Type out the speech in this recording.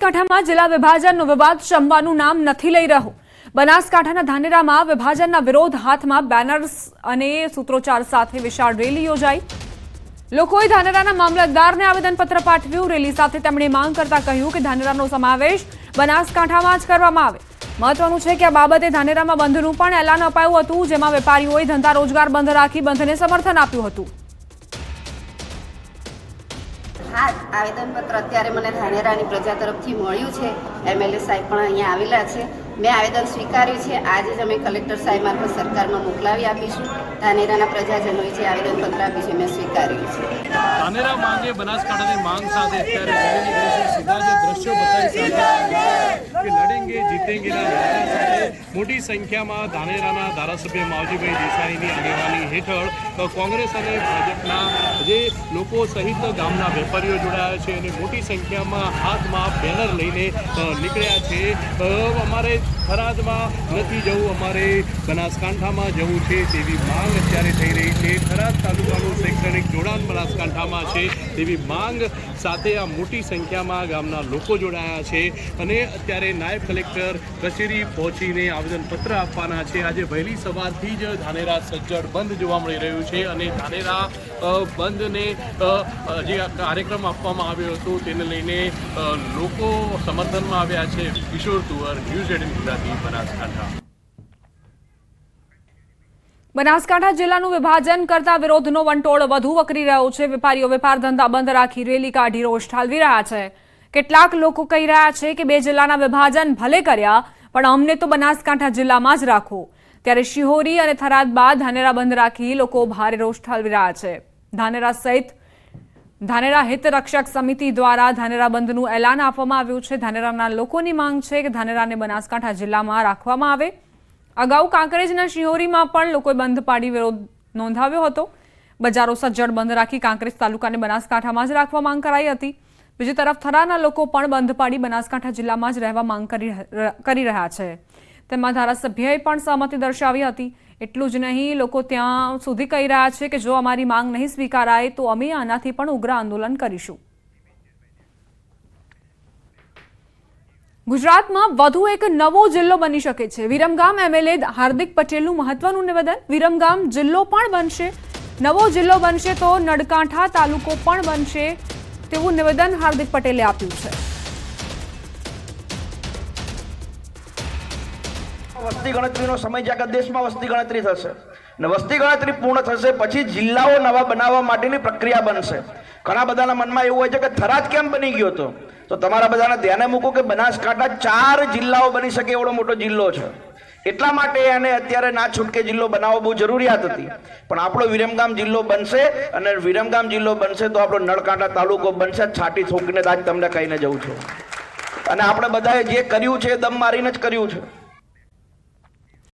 બનાસકાંઠામાં જિલ્લા વિભાજનનો વિવાદ શમવાનું નામ નથી લઈ રહ્યો। બનાસકાંઠાના ધાનેરામાં વિભાજનના વિરોધ હાથમાં બેનર્સ અને સૂત્રોચ્ચાર સાથે વિશાળ રેલી યોજાઈ। લોકોએ ધાનેરાના મામલતદારને આવેદનપત્ર પાઠવ્યું। રેલી સાથે તેમણે માંગ કરતા કહ્યું કે ધાનેરાનો સમાવેશ બનાસકાંઠામાં જ કરવામાં આવે। મહત્વનું છે કે આ બાબતે ધાનેરામાં બંધનું પણ એલાન અપાયું હતું, જેમાં વેપારીઓએ ધંધા રોજગાર બંધ રાખી બંધને સમર્થન આપ્યું હતું। हाँ, आवेदनपत्र अत्यारे मने धानेरानी प्रजा तरफथी मळ्युं छे। एमएलए साहेब पण अहींया आवेला छे। मैं आवेदन स्वीकार्युं छे। आज ज अमे कलेक्टर साहेब मार्फत सरकारमां मोकलावी आपीशुं। धानेराना प्रजाजनोए जे आवेदनपत्र आप्युं छे मैं स्वीकार्युं छे। धानेरा मांगे बनासकांठानी मांग साथे अत्यारे रेली निकळी छे। सीधा जे दृश्यो बतावी साथे कि लड़ेंगे जीतेंगे ना नारा साथे मोटी संख्यामां धानेराना धारासभ्य मावजीभाई देसाईनी આગેવાની હેઠળ કોંગ્રેસ અને ભાજપના જે લોકો સહિત ગામના વેપારીઓ જોડાયા છે અને મોટી સંખ્યામાં હાથમાં બેનર લઈને નીકળ્યા છે। અમારે થરાદમાં નથી જવું, અમારે બનાસકાંઠામાં જવું છે તેવી માંગ અત્યારે થઈ રહી છે। થરાદ તાલુકાનું શૈક્ષણિક જોડાણ બનાસકાંઠામાં છે તેવી માંગ સાથે આ મોટી સંખ્યામાં ગામના લોકો જોડાયા છે અને અત્યારે નાયબ કલેક્ટર કચેરી પહોંચીને આવેદનપત્ર આપવાના છે। આજે વહેલી સવારથી જ ધાનેરા સજ્જડ બંધ જોવા મળી રહ્યું છે અને ધાનેરા બંધને જે કાર્યક્રમ આપવામાં આવ્યો હતો તેને લઈને લોકો સમર્થનમાં આવ્યા છે। કિશોર તુવર, ન્યૂઝ 18 ગુજરાતી, બનાસકાંઠા। બનાસકાંઠા જિલ્લાનું વિભાજન કરતા વિરોધનો વંટોળ વધુ વકરી રહ્યો છે। વેપારીઓ વેપાર ધંધા બંધ રાખી રેલી કાઢી રોષ ઠાલવી રહ્યા છે। કેટલાક લોકો કહી રહ્યા છે કે બે જિલ્લાના વિભાજન ભલે કર્યા પણ અમને તો બનાસકાંઠા જિલ્લામાં જ રાખો। ત્યારે શિહોરી અને થરાદ બાદ ધાનેરા બંધ રાખી લોકો ભારે રોષ ઠાલવી રહ્યા છે। ધાનેરા સહિત ધાનેરા હિત રક્ષક સમિતિ દ્વારા ધાનેરા બંધનું એલાન આપવામાં આવ્યું છે। ધાનેરાના લોકોની માંગ છે કે ધાનેરાને બનાસકાંઠા જિલ્લામાં રાખવામાં આવે। અગાઉ કાંકરેજના શિહોરીમાં પણ લોકોએ બંધ પાડી વિરોધ નોંધાવ્યો હતો। બજારો સજ્જડ બંધ રાખી કાંકરેજ તાલુકાને બનાસકાંઠામાં જ રાખવા માંગ કરાઈ હતી। બીજી તરફ થરાના લોકો પણ બંધ પાડી બનાસકાંઠા જિલ્લામાં જ રહેવા માંગ કરી રહ્યા છે। તેમાં ધારાસભ્યએ પણ સહમતિ દર્શાવી હતી। એટલું જ નહીં, લોકો ત્યાં સુધી કહી રહ્યા છે કે જો અમારી માંગ નહીં સ્વીકારાય તો અમે આનાથી પણ ઉગ્ર આંદોલન કરીશું। ગુજરાતમાં વધુ એક નવો જિલ્લો બની શકે છે। વિરમગામ એમએલએ હાર્દિક પટેલનું મહત્વનું નિવેદન। વિરમગામ જિલ્લો પણ બનશે। નવો જિલ્લો બનશે તો નળકાંઠા તાલુકો પણ બનશે તેવું નિવેદન હાર્દિક પટેલે આપ્યું છે। વસ્તી ગણતરીનો સમય છે, આખા દેશમાં વસ્તી ગણતરી થશે ને વસ્તી ગણતરી પૂર્ણ થશે પછી જિલ્લાઓ નવા બનાવવા માટેની પ્રક્રિયા બનશે। ઘણા બધાના મનમાં એવું હોય છે કે થરાદ કેમ બની ગયો હતો, તો તમારા બધાને ધ્યાને મૂકો કે બનાસકાંઠા 4 જિલ્લાઓ બની શકે એવડો મોટો જિલ્લો છે। એટલા માટે એને અત્યારે ના છૂટકે જિલ્લો બનાવવો બહુ જરૂરિયાત હતી, પણ આપણો વિરમગામ જિલ્લો બનશે અને વિરમગામ જિલ્લો બનશે તો આપણો નળકાંઠા તાલુકો બનશે। છાટી થોકીને આજ તમને કહીને જઉં છું અને આપણે બધાએ જે કર્યું છે દમ મારીને જ કર્યું છે।